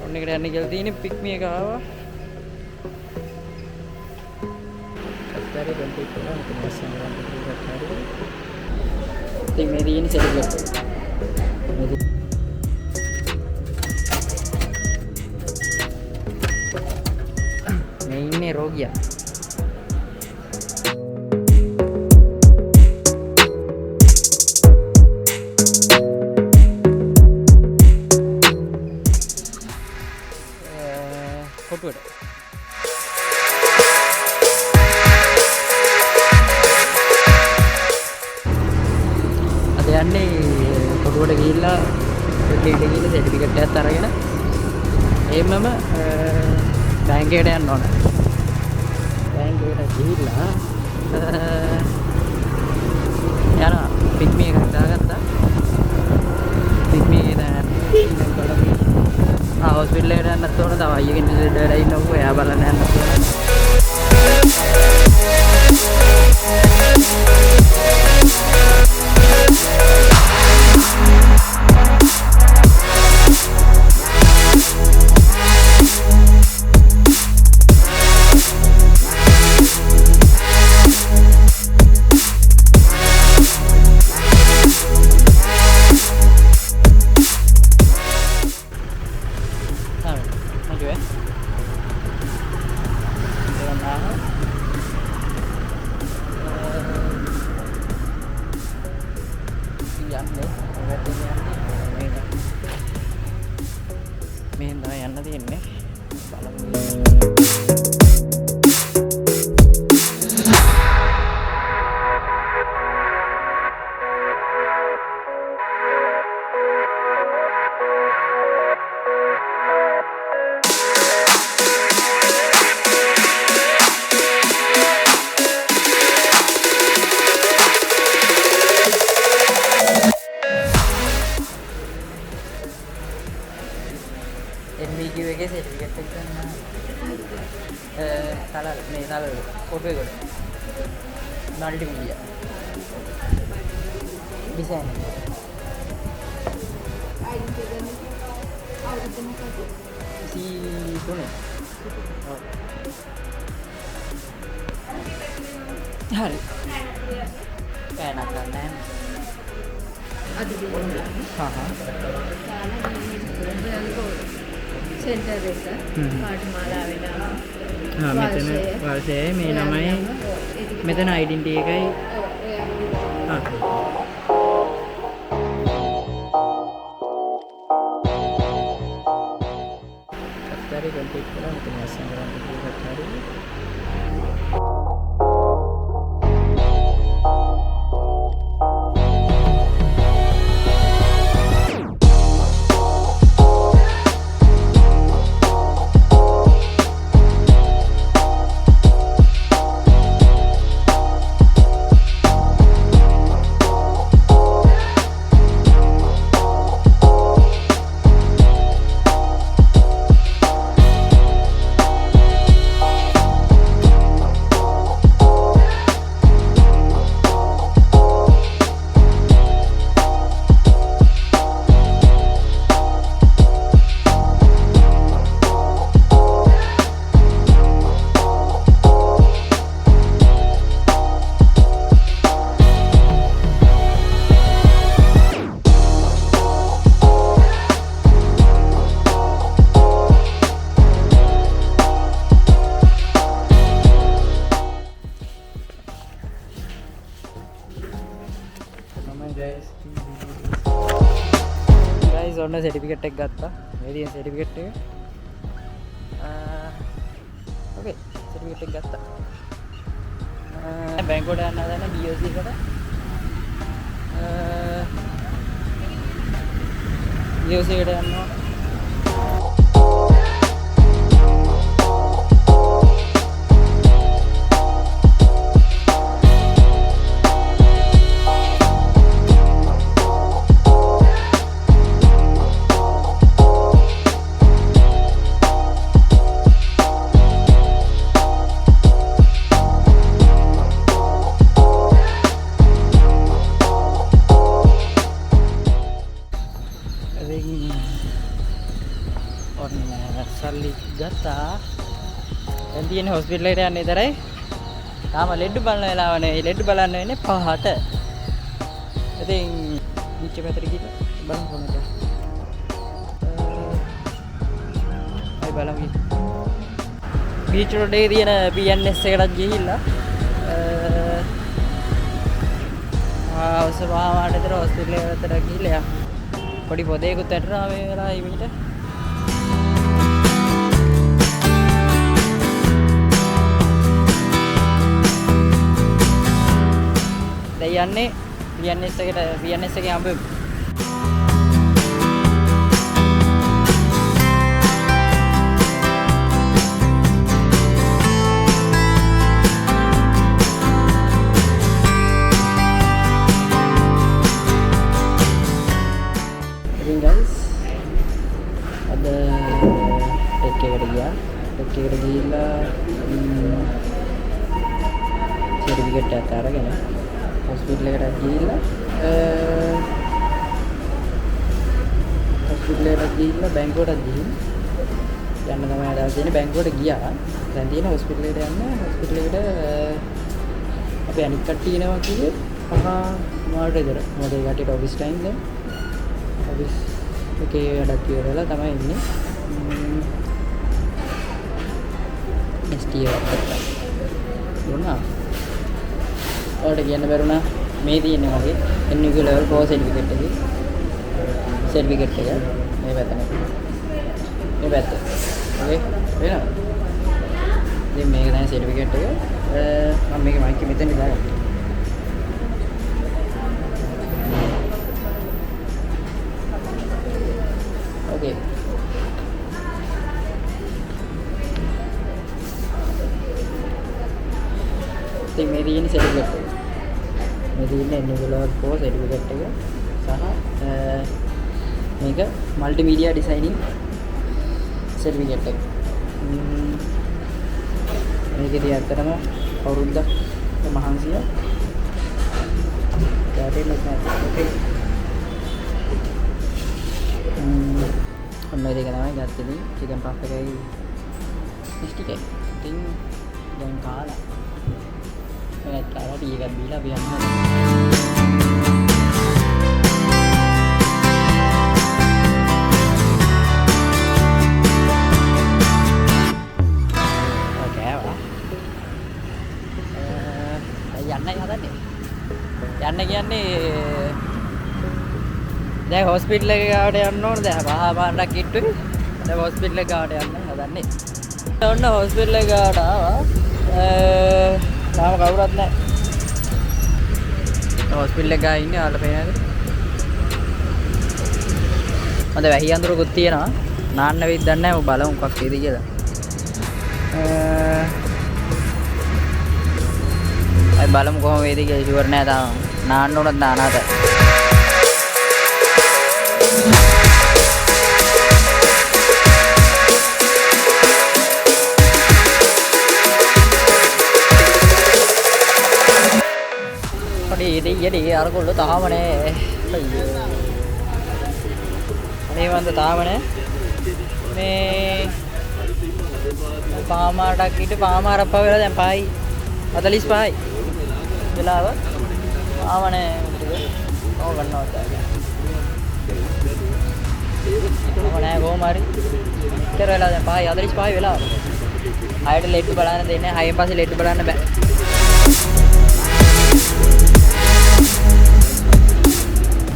ඔන්න එකට යන්න කියලා තියෙන්නේ පික්මි එක ආවා. අත්තරේ බන්ටි කරා මට මස්සන් ගන්න දෙයක් හරියට. ඉතින් මේ තියෙන සෙට් මේ ඉන්නේ රෝගියා. කොටුවට අද යන්නේ කොටුවට ගිහිල්ලා සර්ටිෆිකේට් එකක් අරගෙන එම්මම බැංකුවට යන්න ඕන. බැංකුවට ගිහිල්ලා යනවා. පික්මි එකක් දාගත්තා. පික්මි එක දැන් හොස්පිටල් එකට යන්නත් ඕන. තව අයියගෙන් ලෙඩ වෙලා ඉන්නකො එයා බලන්න යන්නත් ඕන. මෙහෙන් තමයි යන්න තියෙන්නේ. MVQ එකේ සර්ටිෆිකේට් එක ගන්න. කලර් මේ තල ෆොටෝ එක. Multi media. ඩිසයින්. C3. හරි. පෑනක් ගන්න නැහැ. අද දිනේ. सेंटर एक पाठमाला वेला මෙතන වර්ෂයේ මේ ළමයි මෙතන ඩෙන්ටිටි එකයි අත්තරේ බන්ටි කරා මට මස්සන් ගන්න දෙයක් හරියට. guys ඔන්න සර්ටිෆිකේට් එක ගත්තා. මේ තියෙන සර්ටිෆිකේට් එක. ඕකේ සර්ටිෆිකේට් එක ගත්තා. බැංකුවට යන්න හදන BOC එකට. BOC එකට යනවා. ඔන්න සල්ලි ගත්තා. දැන් තියෙන හොස්පිටල් එකට යන්න විතරයි. තාම ලෙඩ බලන වෙලාව නෙවෙයි. ලෙඩ බලන්න වෙන්නේ 5ට. ඉතින් නිච්ච පැත්තට ගිහින් බලමු කොහොමද. අය බලමු. බීච් රෝඩ් එකේ තියෙන PNS එකකට ගිහිල්ලා අවසරවාට විතර හොස්පිටල් එකට ගිහිල්ලා පොඩි පොදේකුත් ඇටරා මේ වෙලාවේ හිමිට. දැන් යන්නේ PNS එකේ හම්බෙමු. ඉතින් guys අද ටෙක් එකට ගියා. ටෙක් එකට ගිහිල්ලා සර්ටිෆිකේට් එකක් අරගෙන හොස්පිටල් එකට ගිහිල්ලා බැංකුවට ගිහින් යන්න තමයි අදහස් තියෙන්නේ. බැංකුවට ගියා. දැන් තියෙන හොස්පිටල් එකට යන්න. හොස්පිටල් එකට අපි අනිත් කට්ටිය එනවා කිව්වේ 5 විතර. මොකද ඒ කට්ටියට ඔෆිස් ටයිම් දැන්. ඔෆිස් එකේ වැඩක් ඉවරලා තමයි ඉන්නේ. ST එකක් ගත්තා. දුන්නා. ඔයාලට කියන්න බැරුණා මේ තියෙන්නේ මගේ NQ level 4 certificate එකේ certificate එක මේ පැත්ත මේ පැත්ත ඔකේ වෙනවා. ඉතින් මේක තමයි certificate එක. මම මේක මයික් එක මෙතන දාගත්තා. ඔකේ ඉතින් මේ තියෙන certificate එක. මේ තියෙන NQ level 4 certificate එක සහ මේක multimedia designing certificate එක. මේකේදී ඇත්තටම අවුරුද්දක් මහන්සිය ගැටෙන්නේ නැහැ. ඕකේ. ඔන්න ඒක තමයි ගත්තේ. chicken puff එකයි stick එක. ඉතින් දැන් කාලා ඒත් කාලා ටී එකක් බීලා අපි යන්න. යන්න කියන්නේ දැන් හොස්පිටල් එක ගාවට යන්න ඕන. දැන් පහමාරක් කිට්ටුයි. දැන් හොස්පිටල් එක ගාවට යන්න හදන්නේ. ඔන්න හොස්පිටල් එක ගාවට ආවා. තාම කවුරුත් නැහැ. හොස්පිටල් එක ගා ඉන්නේ ආල පේනද? මම වැහි අඳුරකුත් තියෙනවා. නාන්න වෙයිද දන්නේ නැහැ. ඔබ බලමු මොකක් වේද කියලා. අය බලමු කොහොම වේද කියලා ෂුවර් නෑ තාම. නාන්න උනත් නානාත. පොඩි ඉතින් අරකොල්ල තාම නෑ. අයියෝ. මේ වන්ද තාම නෑ. මේ පාමාරටක් ඊට පාමාරක් පවෙලා දැන් 45යි වෙලාව ආවනේ ඔව් ගන්නවා තමයි. ඕනේ කොහොම හරි ඉතර වෙලා දැන් 45 වෙලාව. ආයෙත් ලෙට් බලන්න දෙන්නේ. 6න් පස්සේ ලෙට් බලන්න බෑ.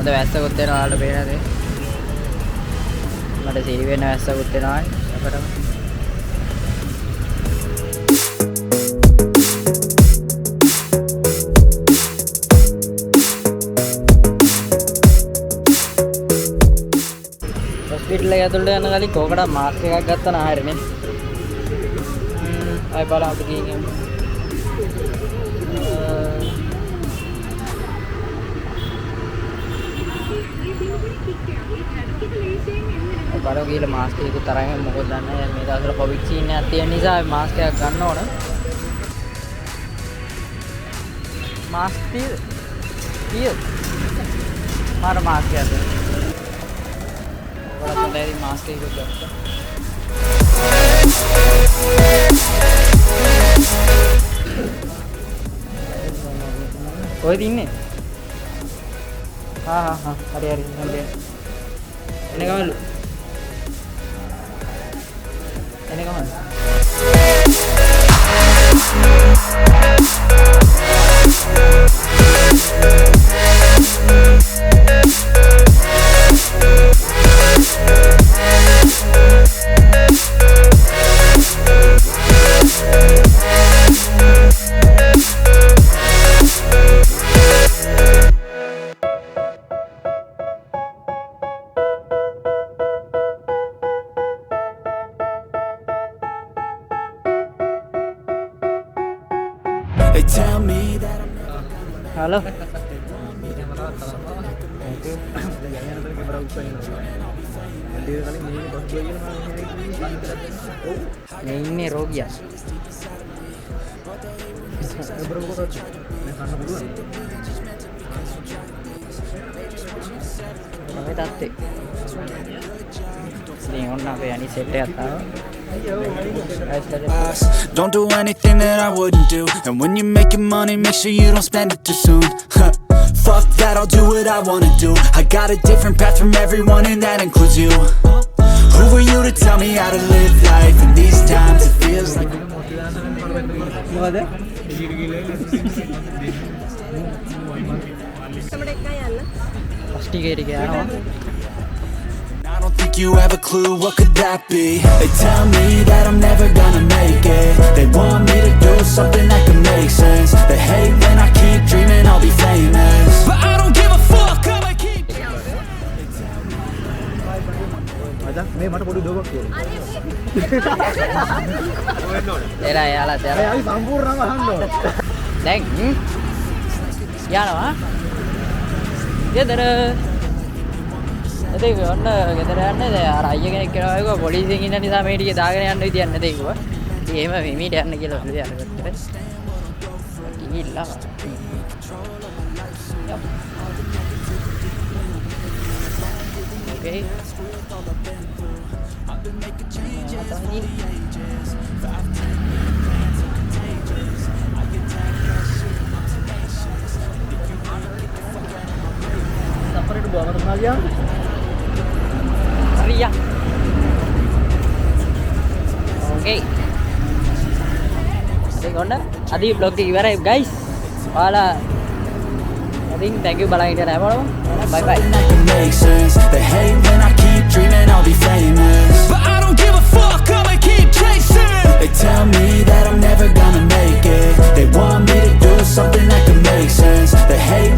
අද වැස්සකුත් වෙනවා ආලට පේනද? මට සීරි වෙන වැස්සකුත් වෙනවා අපරම. හොස්පිටල් එක ඇතුළට යන කලින් කෝකඩ මාස්ක් එකක් ගත්තා නා හරිනේ. ආයි බලන්න අපි ගිහින් බලමු ගිහලා මාස්ක් එකක් තරගෙන මොකද දන්නේ නැහැ. මේ දවස්වල කොවිඩ් සීන් එකක් තියෙන නිසා මාස්ක් එකක් ගන්න ඕන. මාස්ක් තියෙද? මාර මාස්ක් එකක්. ඔයාලත් හොඳයි ඉතින් මාස්ක් එකක් ගත්තා. කොහෙද ඉන්නේ? හරි හරි එන ගමන්ලු. එන ගමන්. They tell me that I'm hello. මේ ඉන්නේ රෝගියා. මේ තාත්තේ. ඉතින් ඔන්න අපේ අනිත් සෙට් එකක් ආවා. don't do anything that I wouldn't do. And when you're making money, make sure you don't spend it too soon. Fuck that, I'll do what I wanna do. I got a different path from everyone, and that includes you. Who are you to tell me how to live life? In these times, it feels like fast ටිකේට ගියා. I don't think you have a clue, what could that be? They tell me that I'm never gonna make it. They want me to do something that can make sense. They hate when I keep dreaming I'll be famous, but I don't give a fuck, I'ma keep මේ මට පොඩි දොරක් කියලා. එලා යාලා තේරෙයි. අපි සම්පූර්ණව අහන්න ඕන. දැන් යනවා. ගෙදර. එතේ ඔන්න ගෙදර යන්නේ දැන් අර අයියා කෙනෙක් කියනවා ඒක පොලිසියෙන් ඉන්න නිසා මේ ටික දාගෙන යන්න විදියක් නැතේ කිව්වා. ඉතින් එහෙම මෙමීට යන්න කියලා බැලුවා අරකට. ගිහිල්ලා. Okay. සම්පරේට බවකට මාගියා. Ria. Okay. ඉතින් ඔන්න අද vlog එක ඉවරයි guys. ඔයාලා ඉතින් thank you බලන් හිටියා නෑ බලමු. Bye bye. that can make sense. They hate when I keep dreaming I'll be famous, but I don't give a fuck, I'ma keep chasing. They tell me that I'm never gonna make it. They want me to do something that can make sense. They hate